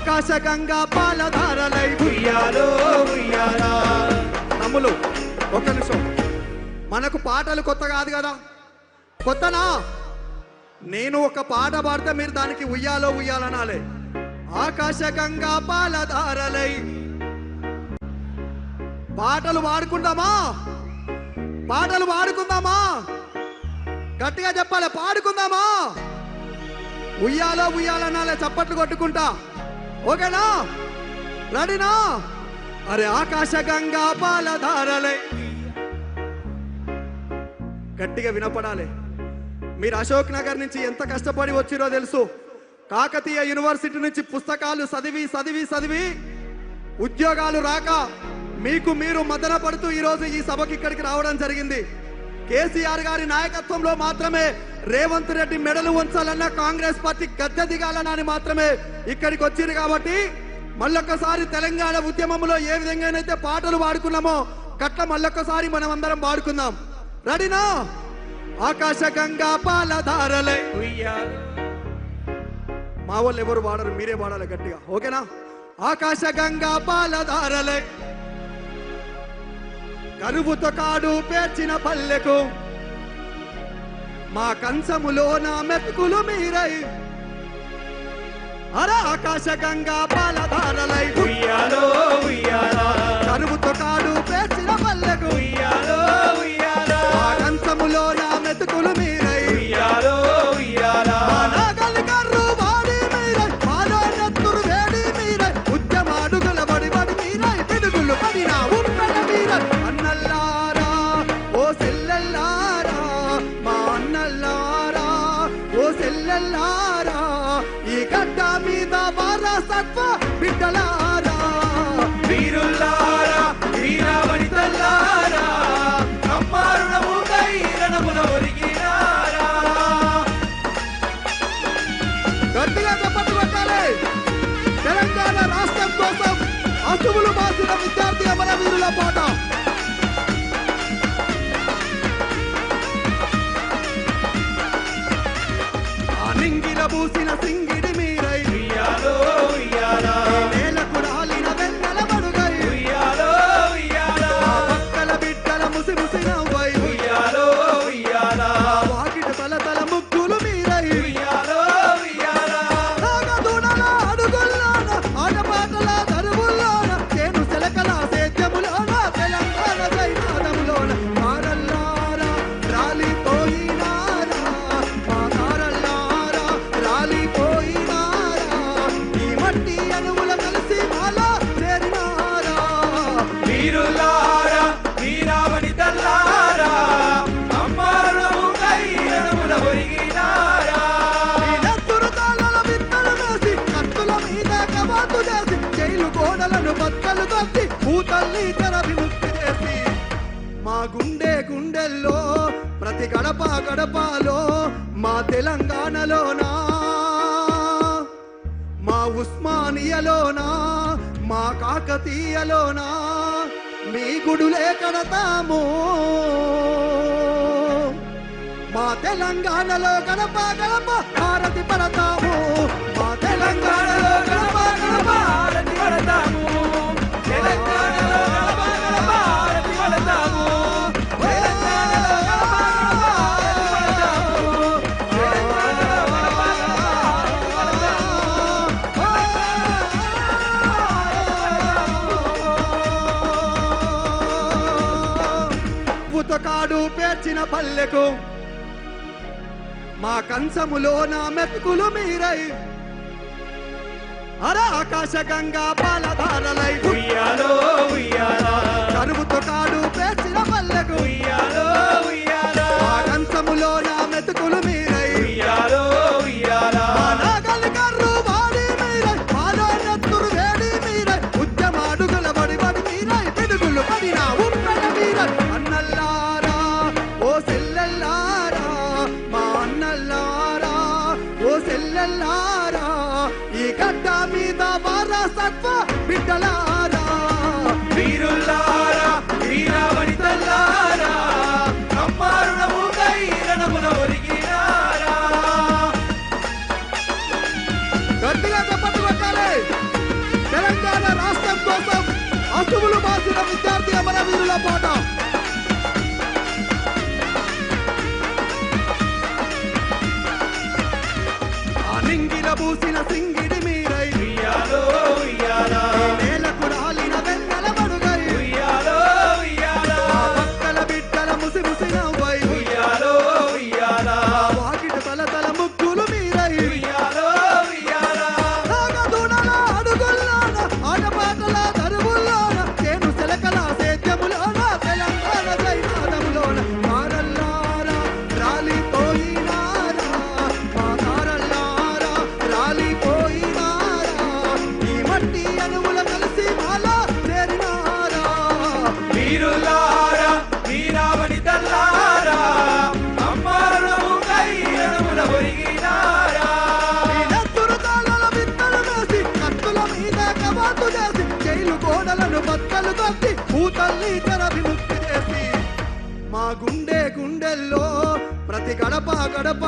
ఆకాశ గంగా పాలధారలై ఉయ్యాలో ఉయ్యాలా. తమ్ములు ఒక నిమిషం, మనకు పాటలు కొత్త కాదు కదా, కొత్తనా? నేను ఒక పాట పాడితే మీరు దానికి ఉయ్యాలో ఉయ్యాలనాలే. ఆకాశ గంగా పాలధారలై. పాటలు పాడుకుందామా? పాటలు పాడుకుందామా? గట్టిగా చెప్పాలి, పాడుకుందామా? ఉయ్యాలో ఉయ్యాలనాలే, చప్పట్లు కొట్టుకుంటా. ఓకేనా? రెడీనా? అరే ఆకాశ గంగా పాలధారలై. గట్టిగా వినపడాలి. మీరు అశోక్ నగర్ నుంచి ఎంత కష్టపడి వచ్చిరో తెలుసు. కాకతీయ యూనివర్సిటీ నుంచి పుస్తకాలు చదివి చదివి చదివి ఉద్యోగాలు రాక మీకు మీరు మదన పడుతూ ఈరోజు ఈ సభకి ఇక్కడికి రావడం జరిగింది. కేసీఆర్ గారి నాయకత్వంలో మాత్రమే రేవంత్ రెడ్డి మెడలు ఉంచాలన్నా, కాంగ్రెస్ పార్టీ గద్దె దిగాలన్నా అని మాత్రమే ఇక్కడికి వచ్చింది. కాబట్టి మళ్ళొక్కసారి తెలంగాణ ఉద్యమంలో ఏ విధంగానైతే పాటలు పాడుకున్నామో గట్ల మళ్ళొక్కసారి మనం అందరం పాడుకుందాం. రెడీనా? ఆకాశ గంగా పాలధారలై. మా వాళ్ళు ఎవరు పాడరు, మీరే పాడాలి గట్టిగా. ఓకేనా? ఆకాశ గంగా పాలధారలై. కరువుతో కాడు పేర్చిన పల్లెకు మా కంచములో నా మెతుకులు మీరై. అర ఆకాశ గంగా పాలధారలై ఉయ్యాలో ఉయ్యాలా. కరువుతో కాడు పేర్చిన పల్లెకు ఉయ్యాలో ఉయ్యాలా. మా కంచములో నా మెతుకులు మీరై. ఉయ్యాలో ఉయ్యాలా. నాగలి కర్రు వాడి మీరై, పాదోన్నెత్తురు వేడి మీరై, ఉద్యమాడుగుల బడి బడి మీరై, పిడుగులు పడిన ఉప్పెన మీరై. అన్నల్లారా ఓ సెల్లెల్లారా, మా అన్నల్లారా ఓ సెల్లెల్లారా, ఈ గడ్డ మీద వారసత్వ బిడ్డలారా, వీరుల్లారా వీరావనితల్లారా, అమ్మారుణముకై రణమున ఒరిగినారా. గట్టిగా చప్పట్లు కొట్టాలి. తెలంగాణ రాష్ట్రం కోసం అసువులు బాసిన విద్యార్థి అమరవీరుల పాట. నింగిల పూసిన సింగిడి మీరై. ఉయ్యాలో ఉయ్యాలా. నేలకు రాలిన వెన్నెల మడుగై. ఉయ్యాలో ఉయ్యాలా. పక్కల బిడ్డల ముసి ముసి నవ్వై. ఉయ్యాలో ఉయ్యాలా. వాకిటి తల తల ముగ్గులు మీరై. ఉయ్యాలో ఉయ్యాలా. నాగదుడల అడుగుల్లోన, ఆటపాటల దరువుల్లోన, చేను సెలకల సేద్యములోన, తెలంగాణ జైనాదములోన తారల్లారా రాలిపోయినారా, మా తారల్లారా రాలిపోయినారా, ఈ మట్టి అణువుల కలిసి మాలో చేరినారా, వీరులారా వీరావనితల్లారా, అమ్మారుణముకై రణమున ఒరిగినారా. ఈ నెత్తురు తాళల విత్తలు వేసి, కత్తుల మీద కవాతు చేసి, జైలు గోడలను బద్దలు కొట్టి, భూతల్లి తెర విముక్తి చేసి, మా గుండె గుండెల్లో ప్రతి గడప గడపలో మా తెలంగాణలోనా, మా ఉస్మానియాలోనా, మా కాకతీయలోనా మీ గుడులే కడతాము. మా తెలంగాణలో గడప గడప హారతి పడతాము. మా తెలంగాణలో గడప గడప హారతి పడతాము. తెలంగాణలో గడప గడప హారతి పడతాము. తెలంగాణలో గడప గడప హారతి పడతాము. తెలంగాణలో గడప గడప హారతి పడతాము. పుతకాడు పేర్చిన పల్లెకు మా కంచములో నా మెతుకులు మీరై. అర ఆకాశ గంగా పాలధారలై. ఉయ్యాలో ఉయ్యాలా. కరువుతో కాడు పేర్చిన పల్లెకు. ఉయ్యాలో ఉయ్యాలా. మా కంచములో నా మెతుకులు మీరై. ఉయ్యాలో ఉయ్యాలా. నాగలి కర్రు వాడి మీరై, పాదోన్నెత్తురు వేడి మీరై, ఉద్యమాడుగుల బడి బడి మీరై, పిడుగులు పడిన ఉప్పెన మీరై. అన్నల్లారా ఓ సెల్లెల్లారా, మా అన్నల్లారా ఓ సెల్లెల్లారా, ఈ గడ్డ మీద వారసత్వ బిడ్డలారా, వీరుల్లారా వీరావనితల్లారా, అమ్మారుణముకై రణమున ఒరిగినారా. గట్టిగా చప్పట్లు కొట్టాలి. అసువులు మాసిన విద్యార్థి అమరవీరుల పాట. నింగిల పూసిన సింగిడి మీరై ఉయ్యాలో ఉయ్యాలా నేలకు రాలిన వెన్నెల మడుగై ఉయ్యాలో ఉయ్యాలా పక్కల బిడ్డల ముసి ముసి నవ్వై ఉయ్యాలో ఉయ్యాలా వాకిట తల తల ముగ్గులు మీరై ఉయ్యాలో ఉయ్యాలా నాగదుడల అడుగుల్లోన ఆటపాటల దరువుల్లోన చేను సెలకల సేద్యములోన తెలంగాణ జైనాదములోన మారల్లారా రాలిపోయినారా మాతారల్లారా రాలిపోయినారా ఈ మట్టి అణువుల కలిసి మాలా చేరినారా వీరులారా వీరావని తల్లారా అమ్మారుణము కైరణముల ఒరిగినారా ఈ నెత్తురు తాళల విత్తలు వేసి కత్తుల మీద కవాతు చేసి జైలు గోడలను బద్దలు కొట్టి భూతల్ని తెర విముక్తి చేసి మా గుండెల్లో ప్రతి గడప గడప